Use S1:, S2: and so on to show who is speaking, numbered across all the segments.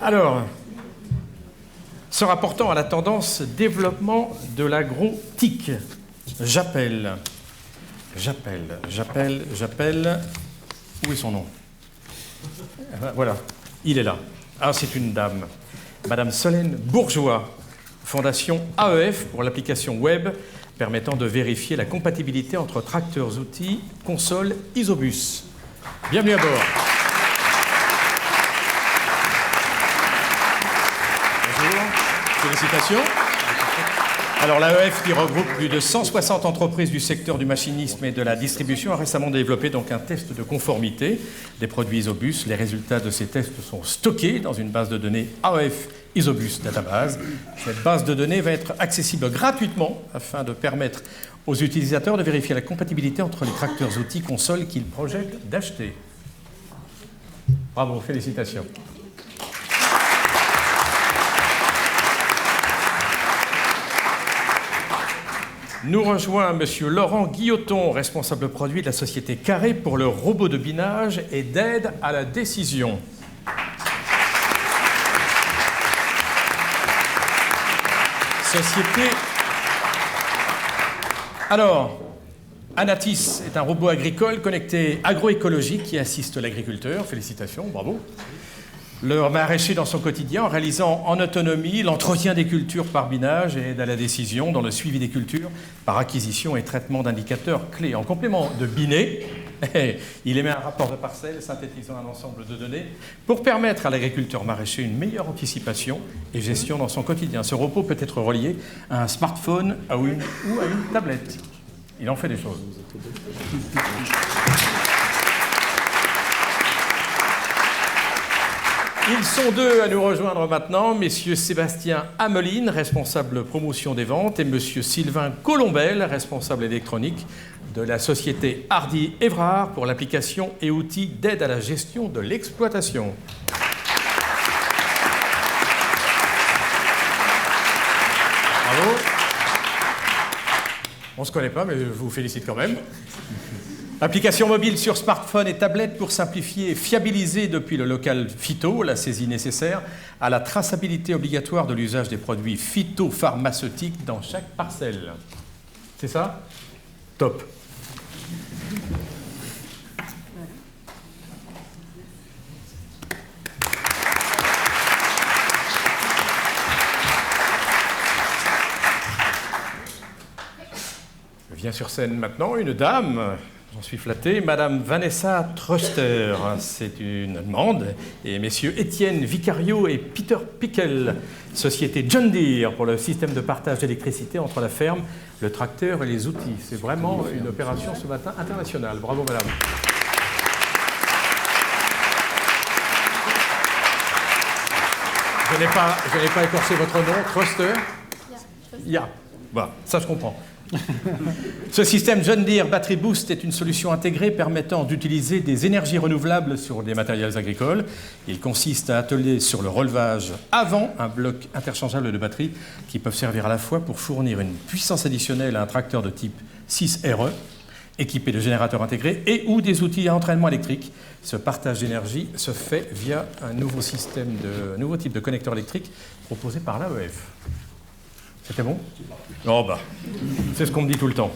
S1: Alors, se rapportant à la tendance développement de l'agro-TIC, j'appelle. Où est son nom? Voilà, il est là. Ah, c'est une dame. Madame Solène Bourgeois, Fondation AEF pour l'application web permettant de vérifier la compatibilité entre tracteurs, outils, consoles, Isobus. Bienvenue à bord. Bonjour, félicitations. Alors l'AEF, qui regroupe plus de 160 entreprises du secteur du machinisme et de la distribution, a récemment développé donc un test de conformité des produits Isobus. Les résultats de ces tests sont stockés dans une base de données AEF Isobus Database. Cette base de données va être accessible gratuitement afin de permettre aux utilisateurs de vérifier la compatibilité entre les tracteurs, outils, consoles qu'ils projettent d'acheter. Bravo, félicitations. Nous rejoint M. Laurent Guilloton, responsable produit de la société Carré pour le robot de binage et d'aide à la décision. Société. Alors, Anatis est un robot agricole connecté agroécologique qui assiste l'agriculteur. Félicitations, bravo. Le maraîcher dans son quotidien en réalisant en autonomie l'entretien des cultures par binage et aide à la décision dans le suivi des cultures par acquisition et traitement d'indicateurs clés. En complément de biner, il émet un rapport de parcelle synthétisant un ensemble de données pour permettre à l'agriculteur maraîcher une meilleure anticipation et gestion dans son quotidien. Ce robot peut être relié à un smartphone ou à une tablette. Il en fait des choses. Ils sont deux à nous rejoindre maintenant, messieurs Sébastien Ameline, responsable promotion des ventes, et monsieur Sylvain Colombel, responsable électronique de la société Hardy Évrard pour l'application et outils d'aide à la gestion de l'exploitation. Bravo. On ne se connaît pas, mais je vous félicite quand même. Application mobile sur smartphone et tablette pour simplifier et fiabiliser depuis le local phyto la saisie nécessaire à la traçabilité obligatoire de l'usage des produits phytopharmaceutiques dans chaque parcelle. C'est ça? Top. Vient sur scène maintenant une dame. J'en suis flatté, Madame Vanessa Truster, c'est une Allemande, et messieurs Étienne Vicario et Peter Pickel, société John Deere pour le système de partage d'électricité entre la ferme, le tracteur et les outils. C'est vraiment une opération ce matin internationale. Bravo madame. Je n'ai pas écorché votre nom, Truster. Ya. Voilà, ça je comprends. Ce système John Deere Battery Boost est une solution intégrée permettant d'utiliser des énergies renouvelables sur des matériels agricoles. Il consiste à atteler sur le relevage avant un bloc interchangeable de batteries qui peuvent servir à la fois pour fournir une puissance additionnelle à un tracteur de type 6RE équipé de générateurs intégrés et ou des outils à entraînement électrique. Ce partage d'énergie se fait via un nouveau type de connecteur électrique proposé par l'AEF. C'était bon? Oh bah, c'est ce qu'on me dit tout le temps.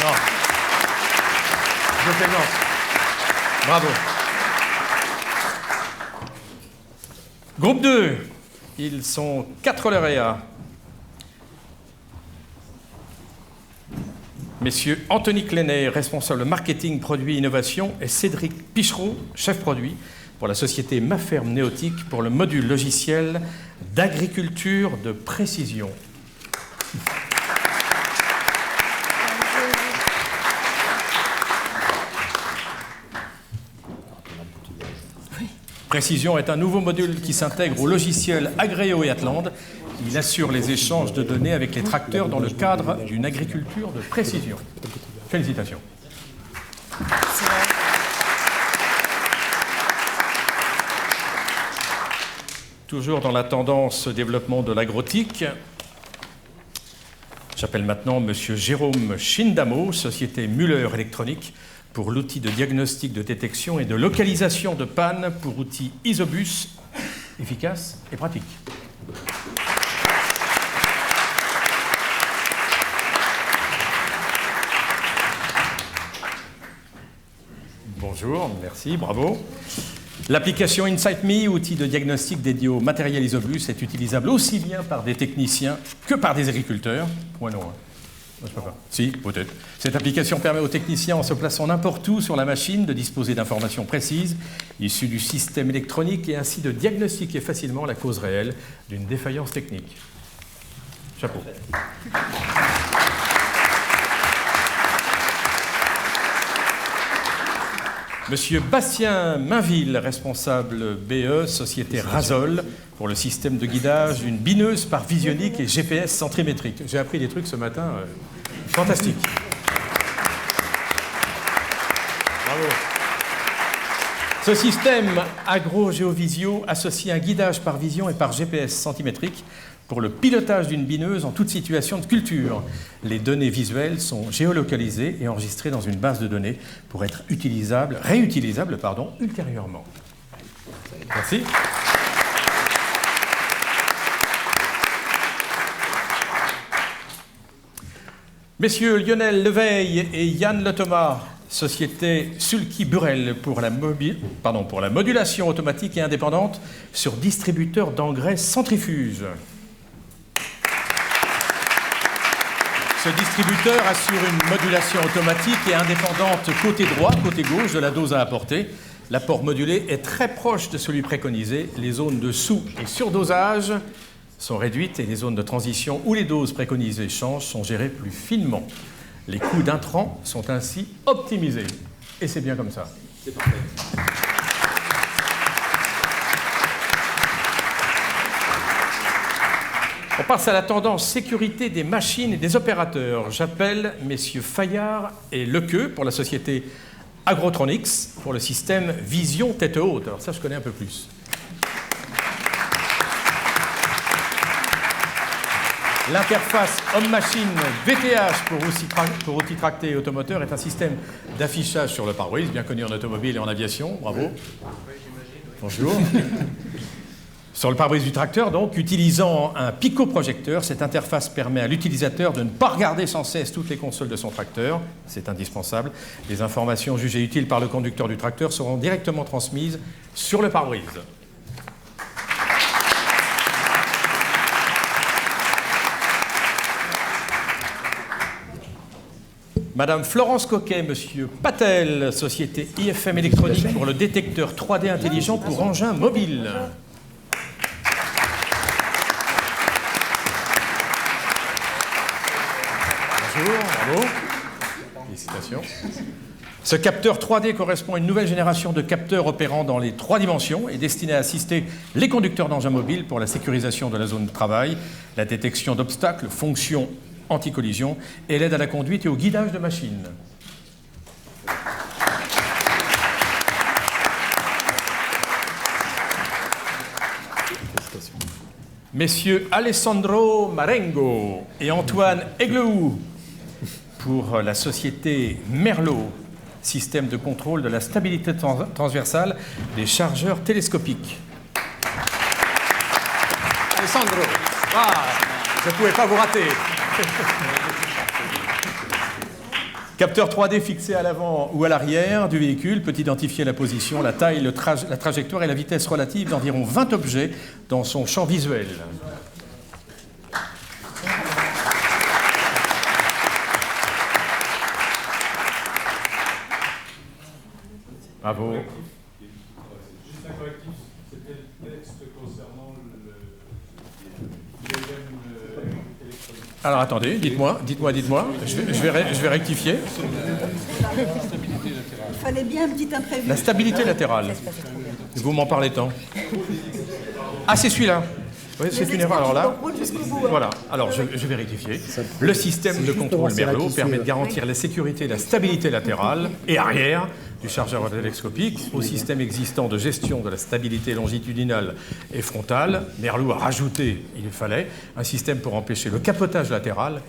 S1: Non. Je plaisante. Bravo. Groupe 2. Ils sont 4 lauréats. Messieurs Anthony Clénet, responsable marketing, produit, innovation, et Cédric Pichereau, chef produit, pour la société Maferme Néotique pour le module logiciel d'agriculture de précision. Précision est un nouveau module qui s'intègre au logiciel Agreo et Atland. Il assure les échanges de données avec les tracteurs dans le cadre d'une agriculture de précision. Félicitations. Toujours dans la tendance développement de l'agrotique, J'appelle maintenant M. Jérôme Chindamo, société Müller Électronique, pour l'outil de diagnostic de détection et de localisation de panne pour outils Isobus, efficace et pratique. Bonjour, merci, bravo. L'application InsightMe, outil de diagnostic dédié au matériel Isobus, est utilisable aussi bien par des techniciens que par des agriculteurs. Ouais, non, je peux pas. Si, peut-être. Cette application permet aux techniciens, en se plaçant n'importe où sur la machine, de disposer d'informations précises issues du système électronique et ainsi de diagnostiquer facilement la cause réelle d'une défaillance technique. Chapeau. Monsieur Bastien Mainville, responsable BE, société Razol, pour le système de guidage d'une bineuse par visionique et GPS centrimétrique. J'ai appris des trucs ce matin, fantastiques. Bravo. Ce système agro-géovisio associe un guidage par vision et par GPS centimétrique pour le pilotage d'une bineuse en toute situation de culture. Les données visuelles sont géolocalisées et enregistrées dans une base de données pour être réutilisables ultérieurement. Merci. Messieurs Lionel Leveille et Yann Le Thomas, société Sulky-Burel pour la modulation automatique et indépendante sur distributeur d'engrais centrifuge. Ce distributeur assure une modulation automatique et indépendante côté droit, côté gauche de la dose à apporter. L'apport modulé est très proche de celui préconisé. Les zones de sous- et surdosage sont réduites et les zones de transition où les doses préconisées changent sont gérées plus finement. Les coûts d'intrants sont ainsi optimisés. Et c'est bien comme ça. C'est parfait. On passe à la tendance sécurité des machines et des opérateurs. J'appelle messieurs Fayard et Lequeux pour la société Agrotronics pour le système Vision tête haute. Alors ça, je connais un peu plus. L'interface homme-machine VTH pour outils tractés et automoteur est un système d'affichage sur le pare-brise, bien connu en automobile et en aviation. Bravo. Bonjour. Sur le pare-brise du tracteur, donc, utilisant un picoprojecteur, cette interface permet à l'utilisateur de ne pas regarder sans cesse toutes les consoles de son tracteur. C'est indispensable. Les informations jugées utiles par le conducteur du tracteur seront directement transmises sur le pare-brise. Madame Florence Coquet, Monsieur Patel, société IFM Électronique pour le détecteur 3D intelligent pour engins mobiles. Bonjour, bravo. Félicitations. Ce capteur 3D correspond à une nouvelle génération de capteurs opérant dans les 3 dimensions et destiné à assister les conducteurs d'engins mobiles pour la sécurisation de la zone de travail, la détection d'obstacles, fonctions anti-collision et l'aide à la conduite et au guidage de machines. Messieurs Alessandro Marengo et Antoine Aiglehoux pour la société Merlot, système de contrôle de la stabilité transversale des chargeurs télescopiques. Alessandro, je ne pouvais pas vous rater. Capteur 3D fixé à l'avant ou à l'arrière du véhicule peut identifier la position, la taille, la trajectoire et la vitesse relative d'environ 20 objets dans son champ visuel. Bravo.
S2: Juste un correctif, c'était le texte concernant
S1: Alors attendez, dites-moi. Je vais rectifier.
S3: Il fallait bien un petit imprévu.
S1: La stabilité latérale. Vous m'en parlez tant. Ah, c'est celui-là. Oui, c'est une erreur. Alors là, voilà. Alors je vais rectifier. Le système de contrôle Merlot permet de garantir la sécurité et la stabilité latérale et arrière du chargeur télescopique au système existant de gestion de la stabilité longitudinale et frontale. Merlot a rajouté, il fallait, un système pour empêcher le capotage latéral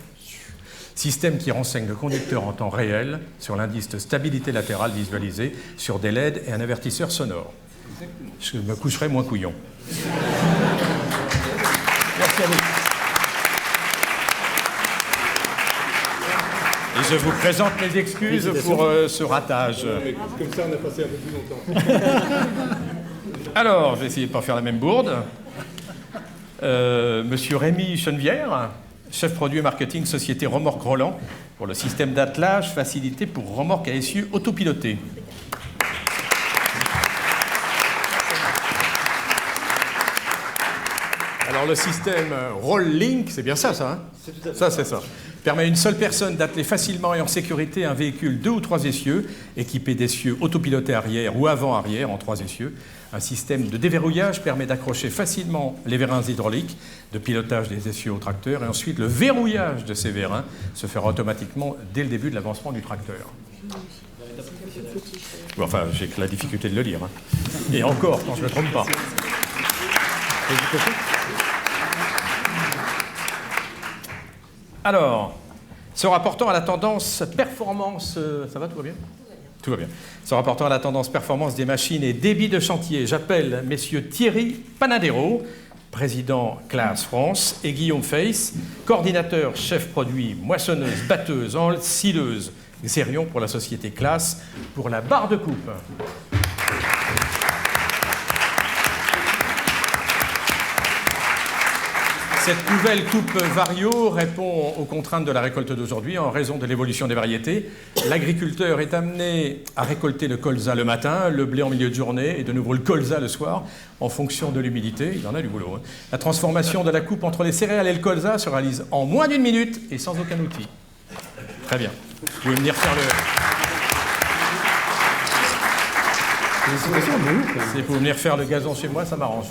S1: Système qui renseigne le conducteur en temps réel sur l'indice de stabilité latérale visualisé sur des LED et un avertisseur sonore. Je me coucherai moins couillon. Merci à vous. Et je vous présente mes excuses pour ce ratage.
S2: Comme ça, on a passé un peu plus longtemps.
S1: Alors, je vais essayer de ne pas faire la même bourde. Monsieur Rémi Chenevière, chef produit et marketing société Remorque Roland pour le système d'attelage facilité pour remorque à essieu autopiloté. Alors le système Roll-Link, c'est bien ça, hein? Ça, c'est ça. Permet à une seule personne d'atteler facilement et en sécurité un véhicule 2 ou 3 essieux, équipé d'essieux autopilotés arrière ou avant-arrière en 3 essieux. Un système de déverrouillage permet d'accrocher facilement les vérins hydrauliques, de pilotage des essieux au tracteur, et ensuite le verrouillage de ces vérins se fera automatiquement dès le début de l'avancement du tracteur. Bon, enfin, j'ai que la difficulté de le lire. Hein. Et encore, quand je ne me trompe pas. Alors, se rapportant à la tendance performance... ça va, tout va bien? Tout va bien. Se rapportant à la tendance performance des machines et débit de chantier, j'appelle messieurs Thierry Panadero, président Claas France, et Guillaume Feiss, coordinateur chef produit moissonneuse, batteuse, ensileuse, Xerion pour la société Claas, pour la barre de coupe. Cette nouvelle coupe Vario répond aux contraintes de la récolte d'aujourd'hui en raison de l'évolution des variétés. L'agriculteur est amené à récolter le colza le matin, le blé en milieu de journée et de nouveau le colza le soir en fonction de l'humidité. Il en a du boulot. Hein. La transformation de la coupe entre les céréales et le colza se réalise en moins d'1 minute et sans aucun outil. Très bien. Vous pouvez venir faire le... Si vous pouvez venir faire le gazon chez moi, ça m'arrange.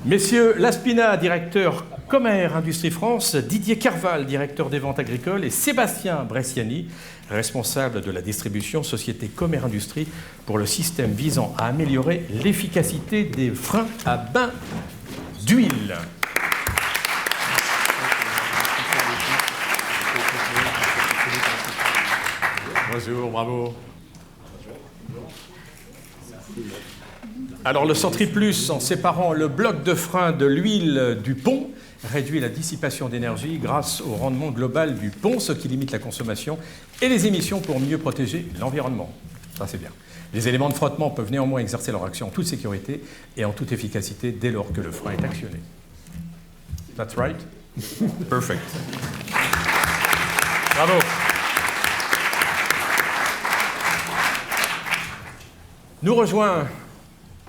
S1: Messieurs Laspina, directeur Comer Industrie France, Didier Carval, directeur des ventes agricoles, et Sébastien Bresciani, responsable de la distribution société Comer Industrie pour le système visant à améliorer l'efficacité des freins à bain d'huile. Bonjour, bravo. Alors le Centriplus, en séparant le bloc de frein de l'huile du pont, réduit la dissipation d'énergie grâce au rendement global du pont, ce qui limite la consommation et les émissions pour mieux protéger l'environnement. Ça, c'est bien. Les éléments de frottement peuvent néanmoins exercer leur action en toute sécurité et en toute efficacité dès lors que le frein est actionné. That's right? Perfect. Bravo. Nous rejoint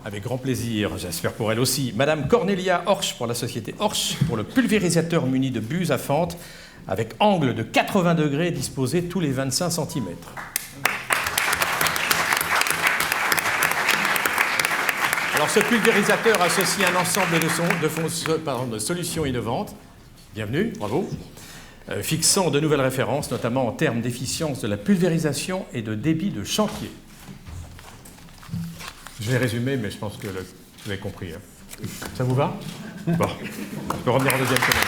S1: avec grand plaisir, j'espère pour elle aussi, Madame Cornelia Horsch pour la société Horsch, pour le pulvérisateur muni de buse à fente avec angle de 80 degrés disposé tous les 25 cm. Alors ce pulvérisateur associe un ensemble de solutions innovantes, bienvenue, bravo, fixant de nouvelles références, notamment en termes d'efficience de la pulvérisation et de débit de chantier. Je vais résumer, mais je pense que vous avez compris. Hein. Ça vous va? Bon, je peux revenir en deuxième semaine.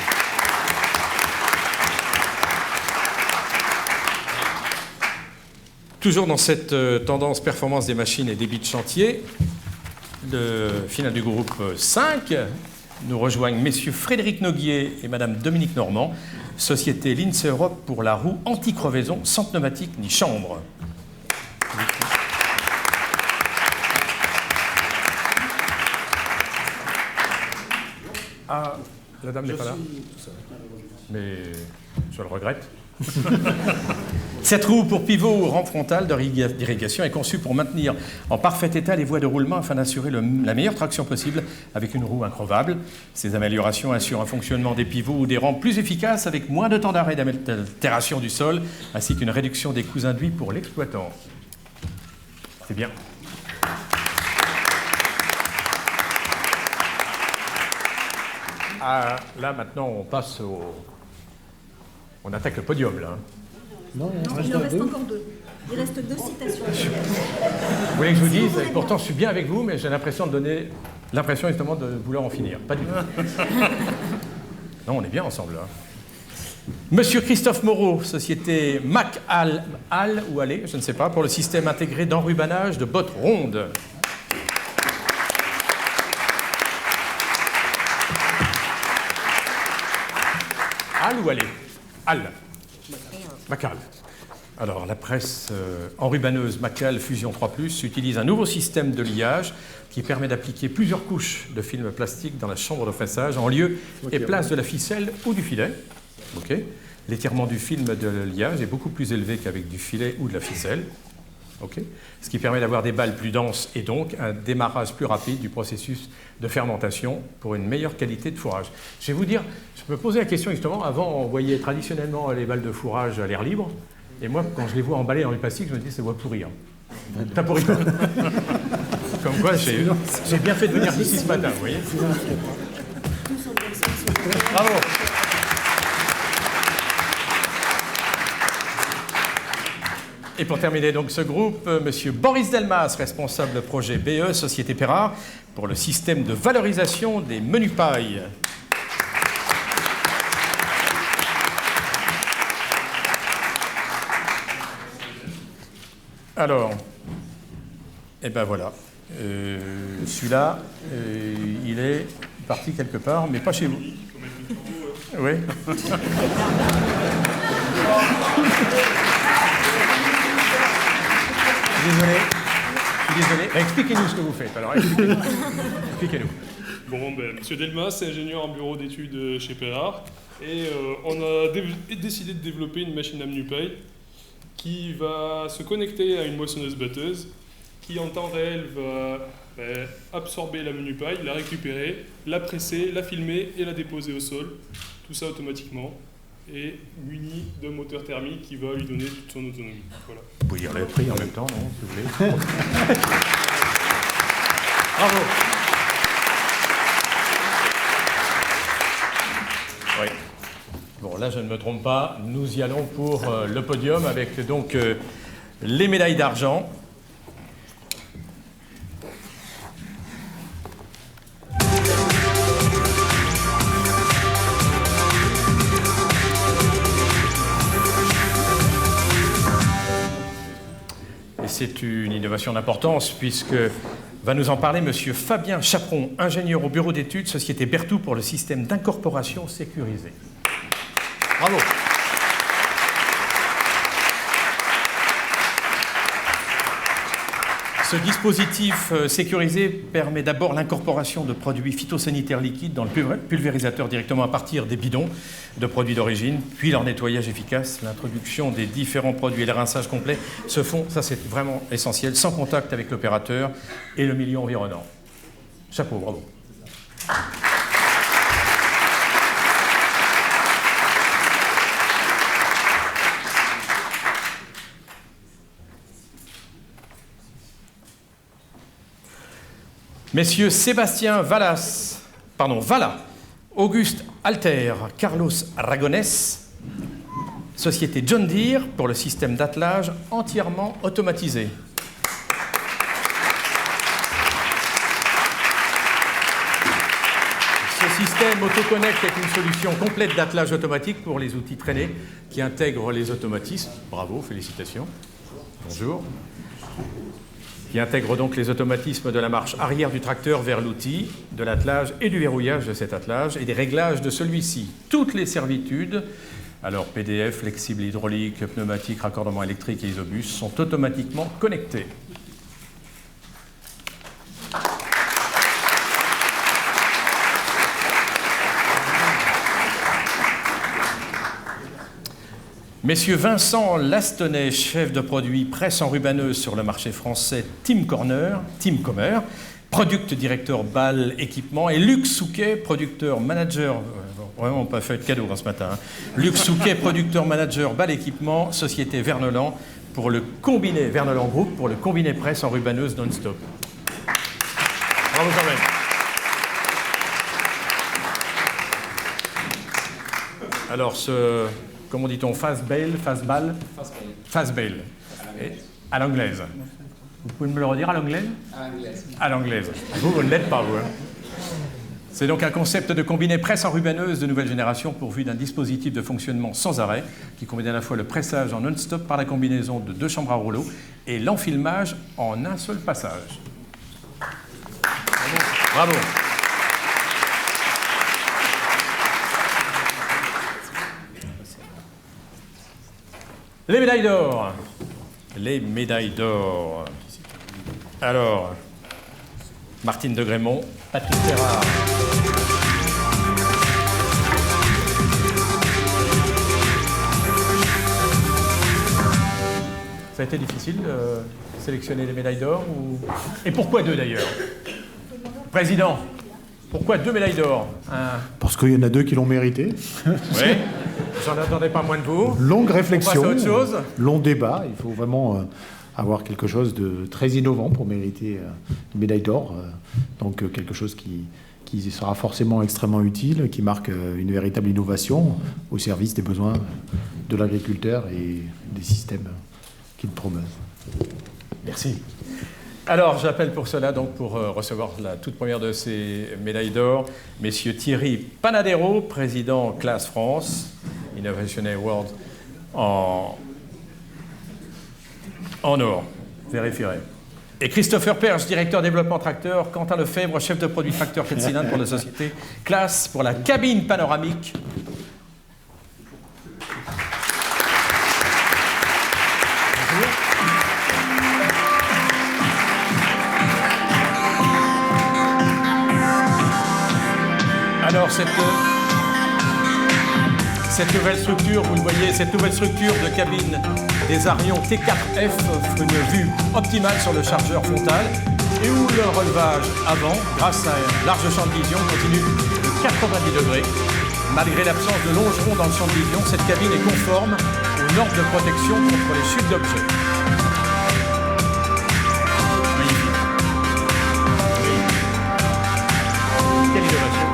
S1: Toujours dans cette tendance performance des machines et débit de chantier, le final du groupe 5 nous rejoignent messieurs Frédéric Noguier et madame Dominique Normand, société Lince Europe pour la roue anti-crevaison, sans pneumatique ni chambre. Ah, la dame n'est pas là. Mais je le regrette. Cette roue pour pivot ou rampe frontale d'irrigation est conçue pour maintenir en parfait état les voies de roulement afin d'assurer la meilleure traction possible avec une roue increvable. Ces améliorations assurent un fonctionnement des pivots ou des rampes plus efficace avec moins de temps d'arrêt d'altération du sol ainsi qu'une réduction des coûts induits pour l'exploitant. C'est bien. Ah, là, maintenant, on passe au... On attaque le podium, là.
S3: Non, il en reste encore 2. Il reste 2 citations.
S1: Vous voulez que je vous dise, et pourtant, je suis bien avec vous, mais j'ai l'impression de donner l'impression, justement, de vouloir en finir. Pas du tout. Non, on est bien ensemble, là. Monsieur Christophe Moreau, société Mac Al ou Allé, je ne sais pas, pour le système intégré d'enrubanage de bottes rondes. Al ou Allé? Al. Macal. Alors, la presse enrubaneuse Macal Fusion 3+, utilise un nouveau système de liage qui permet d'appliquer plusieurs couches de film plastique dans la chambre de pressage en lieu et place de la ficelle ou du filet. Okay. L'étirement du film de liage est beaucoup plus élevé qu'avec du filet ou de la ficelle. Okay. Ce qui permet d'avoir des balles plus denses et donc un démarrage plus rapide du processus de fermentation pour une meilleure qualité de fourrage. Je vais vous dire, je me posais la question justement, avant on voyait traditionnellement les balles de fourrage à l'air libre, et moi quand je les vois emballées dans du plastique, je me dis ça doit pourrir. T'as pourri pas. Comme quoi, j'ai bien fait de venir ici ce matin, vous voyez. Bravo. Et pour terminer donc ce groupe, monsieur Boris Delmas, responsable projet BE, Société Perrard, pour le système de valorisation des menus pailles. Alors, et ben voilà, celui-là, il est parti quelque part, mais pas chez vous. Oui. Désolé, je suis désolé. Expliquez-nous ce que vous faites. Alors, expliquez-nous.
S2: Bon, ben, Monsieur Delmas est ingénieur en bureau d'études chez Perrard et on a décidé de développer une machine à menu paille qui va se connecter à une moissonneuse-batteuse qui en temps réel va absorber la menu paille, la récupérer, la presser, la filmer et la déposer au sol. Tout ça automatiquement et muni d'un moteur thermique qui va lui donner toute son autonomie. Voilà.
S1: Vous pouvez lire les prix en même temps, non, si vous voulez. Bravo. Oui. Bon, là, je ne me trompe pas. Nous y allons pour le podium avec donc les médailles d'argent. C'est une innovation d'importance puisque va nous en parler M. Fabien Chaperon, ingénieur au bureau d'études, Société Berthoud pour le système d'incorporation sécurisé. Bravo. Ce dispositif sécurisé permet d'abord l'incorporation de produits phytosanitaires liquides dans le pulvérisateur directement à partir des bidons de produits d'origine, puis leur nettoyage efficace, l'introduction des différents produits et le rinçage complet se font, ça c'est vraiment essentiel, sans contact avec l'opérateur et le milieu environnant. Chapeau, bravo. Messieurs Sébastien Valla, Auguste Alter, Carlos Ragones, Société John Deere pour le système d'attelage entièrement automatisé. Ce système AutoConnect est une solution complète d'attelage automatique pour les outils traînés qui intègrent les automatismes. Bravo, félicitations. Bonjour. Qui intègre donc les automatismes de la marche arrière du tracteur vers l'outil, de l'attelage et du verrouillage de cet attelage et des réglages de celui-ci. Toutes les servitudes, alors PDF, flexible hydraulique, pneumatique, raccordement électrique et isobus, sont automatiquement connectés. Messieurs Vincent Lastonnet, chef de produit presse enrubaneuse sur le marché français Team Comer, product directeur BAL équipement, et Luc Souquet, producteur manager, vraiment pas fait de cadeau ce matin, hein. Luc Souquet, producteur manager BAL équipement, société Vernolan, pour le combiné, Vernolan Group, pour le combiné presse enrubaneuse non-stop. Bravo quand même. Alors comment dit-on, fast-bail. À l'anglaise. Vous pouvez me le redire à l'anglaise? À l'anglaise. À l'anglaise. Vous ne l'êtes pas, vous. Hein. C'est donc un concept de combiné presse enrubanneuse de nouvelle génération pourvu d'un dispositif de fonctionnement sans arrêt qui combine à la fois le pressage en non-stop par la combinaison de 2 chambres à rouleau et l'enfilmage en un seul passage. Bravo. Les médailles d'or. Les médailles d'or. Alors, Martine de Grémont, Patrick Ferrard. Ça a été difficile de sélectionner les médailles d'or ou... Et pourquoi 2 d'ailleurs? Président, pourquoi 2 médailles d'or?
S4: Parce qu'il y en a 2 qui l'ont mérité.
S1: Oui, j'en attendais pas moins de vous.
S4: Longue réflexion,
S1: On passe à autre chose.
S4: Long débat. Il faut vraiment avoir quelque chose de très innovant pour mériter une médaille d'or. Donc quelque chose qui sera forcément extrêmement utile, qui marque une véritable innovation au service des besoins de l'agriculteur et des systèmes qu'il promeut.
S1: Merci. Alors, j'appelle pour cela, donc, pour recevoir la toute première de ces médailles d'or, messieurs Thierry Panadero, président Class France, Innovation Award en or, vérifierai. Et Christopher Perche, directeur développement tracteur, Quentin Lefebvre, chef de produit tracteur 4 cylindres pour la société Class pour la cabine panoramique. Alors, cette nouvelle structure, vous le voyez, cette nouvelle structure de cabine des Arion T4F offre une vue optimale sur le chargeur frontal et où le relevage avant, grâce à un large champ de vision, continue de 90 degrés. Malgré l'absence de longeron dans le champ de vision, cette cabine est conforme aux normes de protection contre les chutes d'objets. Magnifique. Quelle innovation.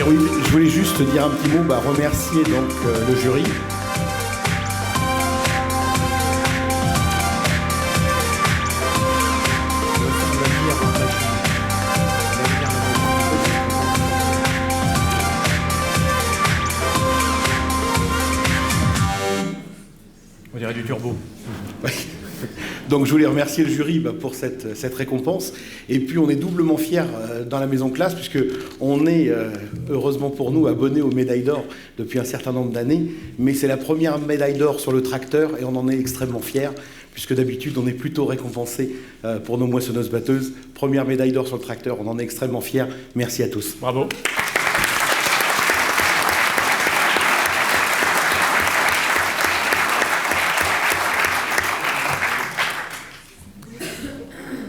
S5: Oui, je voulais juste dire un petit mot, remercier donc le jury.
S1: On dirait du turbo.
S5: Donc je voulais remercier le jury pour cette récompense. Et puis on est doublement fiers dans la maison Class, puisqu'on est, heureusement pour nous, abonnés aux médailles d'or depuis un certain nombre d'années. Mais c'est la première médaille d'or sur le tracteur et on en est extrêmement fiers, puisque d'habitude on est plutôt récompensé pour nos moissonneuses-batteuses. Première médaille d'or sur le tracteur, on en est extrêmement fiers. Merci à tous.
S1: Bravo.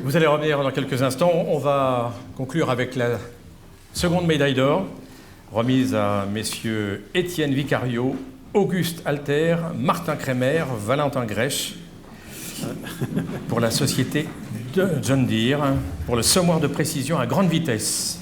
S1: Vous allez revenir dans quelques instants. On va conclure avec la seconde médaille d'or, remise à messieurs Étienne Vicario, Auguste Alter, Martin Crémer, Valentin Grèche, pour la société de John Deere, pour le semoir de précision à grande vitesse.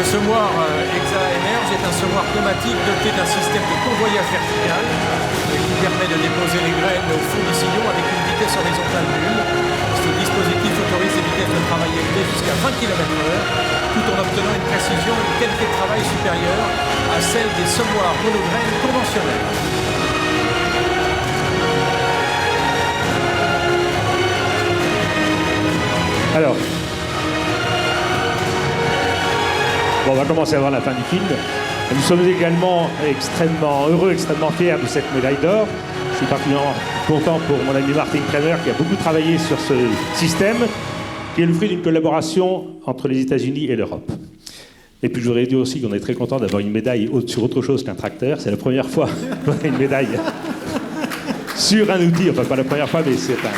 S1: Le semoir Exa-Emerge est un semoir pneumatique doté d'un système de convoyage vertical qui permet de déposer les graines au fond du sillon avec une vitesse horizontale nulle. Ce dispositif autorise des vitesses de travail élevées jusqu'à 20 km/h tout en obtenant une précision et une qualité de travail supérieure à celle des semoirs monograines conventionnels.
S6: Alors, on va commencer à voir la fin du film. Nous sommes également extrêmement heureux, extrêmement fiers de cette médaille d'or. Je suis particulièrement content pour mon ami Martin Crémer qui a beaucoup travaillé sur ce système, qui est le fruit d'une collaboration entre les États-Unis et l'Europe. Et puis je voudrais dire aussi qu'on est très content d'avoir une médaille sur autre chose qu'un tracteur. C'est la première fois qu'on a une médaille sur un outil. Enfin, pas la première fois, mais c'est un...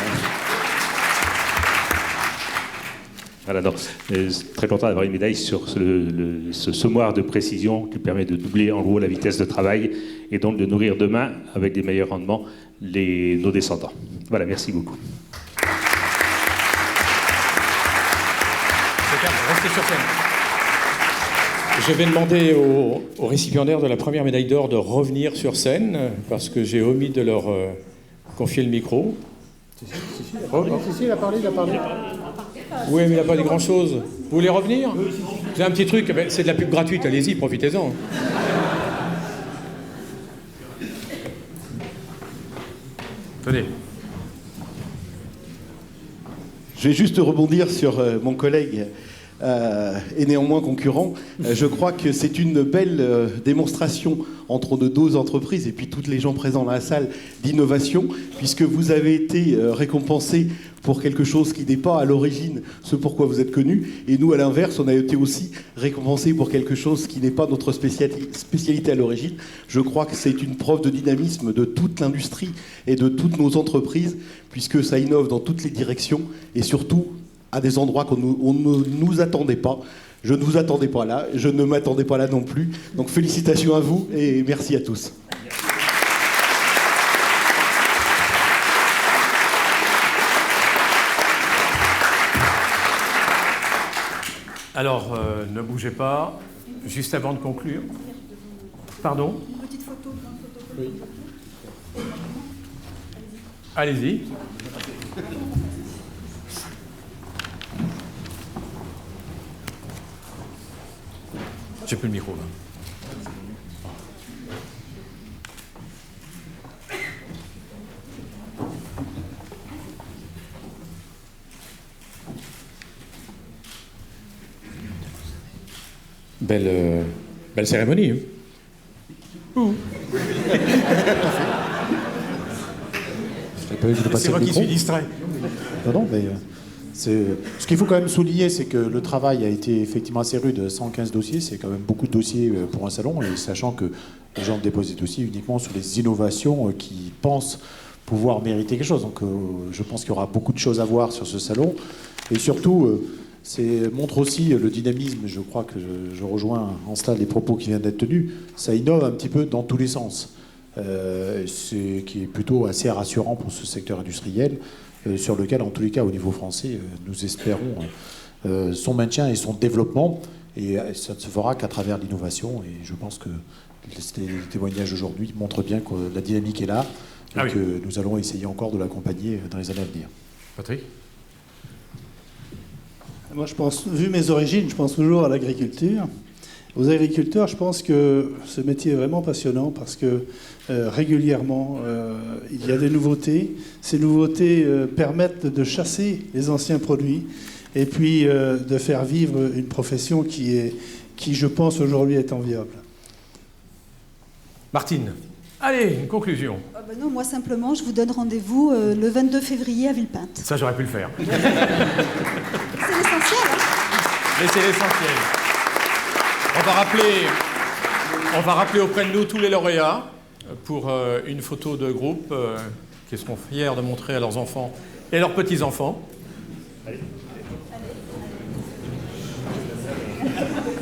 S6: Voilà, donc, très content d'avoir une médaille sur ce semoir de précision qui permet de doubler en gros la vitesse de travail et donc de nourrir demain, avec des meilleurs rendements, nos descendants. Voilà, merci beaucoup.
S1: Restez sur scène. Je vais demander aux récipiendaires de la première médaille d'or de revenir sur scène parce que j'ai omis de leur confier le micro.
S4: Si, il a parlé.
S1: Oui, mais il n'a pas dit grand-chose. Vous voulez revenir? J'ai un petit truc, c'est de la pub gratuite, allez-y, profitez-en. Tenez.
S5: Je vais juste rebondir sur mon collègue et néanmoins concurrent. Je crois que c'est une belle démonstration entre nos deux entreprises et puis toutes les gens présents dans la salle d'innovation, puisque vous avez été récompensés pour quelque chose qui n'est pas à l'origine ce pourquoi vous êtes connus, et nous à l'inverse on a été aussi récompensés pour quelque chose qui n'est pas notre spécialité à l'origine. Je crois que c'est une preuve de dynamisme de toute l'industrie et de toutes nos entreprises, puisque ça innove dans toutes les directions et surtout à des endroits qu'on ne nous attendait pas. Je ne vous attendais pas là, je ne m'attendais pas là non plus. Donc félicitations à vous et merci à tous.
S1: Alors, ne bougez pas. Juste avant de conclure. Pardon?
S3: Une petite photo.
S1: Oui. Allez-y. J'ai plus le micro là. Belle cérémonie. Hein.
S4: C'est
S1: moi qui suis distrait.
S4: Non, mais ce qu'il faut quand même souligner, c'est que le travail a été effectivement assez rude. 115 dossiers, c'est quand même beaucoup de dossiers pour un salon, et sachant que les gens déposent des dossiers uniquement sur les innovations qui pensent pouvoir mériter quelque chose. Donc je pense qu'il y aura beaucoup de choses à voir sur ce salon. Et surtout, montre aussi le dynamisme. Je crois que je rejoins en cela les propos qui viennent d'être tenus. Ça innove un petit peu dans tous les sens. Qui est plutôt assez rassurant pour ce secteur industriel, sur lequel, en tous les cas, au niveau français, nous espérons son maintien et son développement. Et ça ne se fera qu'à travers l'innovation. Et je pense que les témoignages aujourd'hui montrent bien que la dynamique est là et que nous allons essayer encore de l'accompagner dans les années à venir.
S1: Patrick ?
S7: Moi, je pense, vu mes origines, je pense toujours à l'agriculture. Aux agriculteurs, je pense que ce métier est vraiment passionnant parce que régulièrement, il y a des nouveautés. Ces nouveautés permettent de chasser les anciens produits et puis de faire vivre une profession qui, je pense, aujourd'hui est enviable.
S1: Martine, allez, une conclusion.
S3: Non, moi simplement, je vous donne rendez-vous le 22 février à Villepinte.
S1: Ça, j'aurais pu le faire.
S3: C'est l'essentiel. Hein.
S1: Mais c'est l'essentiel. On va rappeler auprès de nous tous les lauréats pour une photo de groupe qu'ils seront fiers de montrer à leurs enfants et à leurs petits-enfants.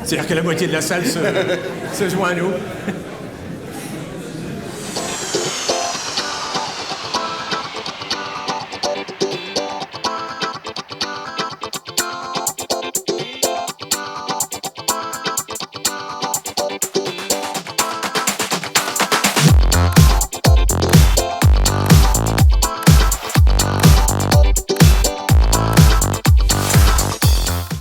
S1: C'est-à-dire que la moitié de la salle se joint à nous.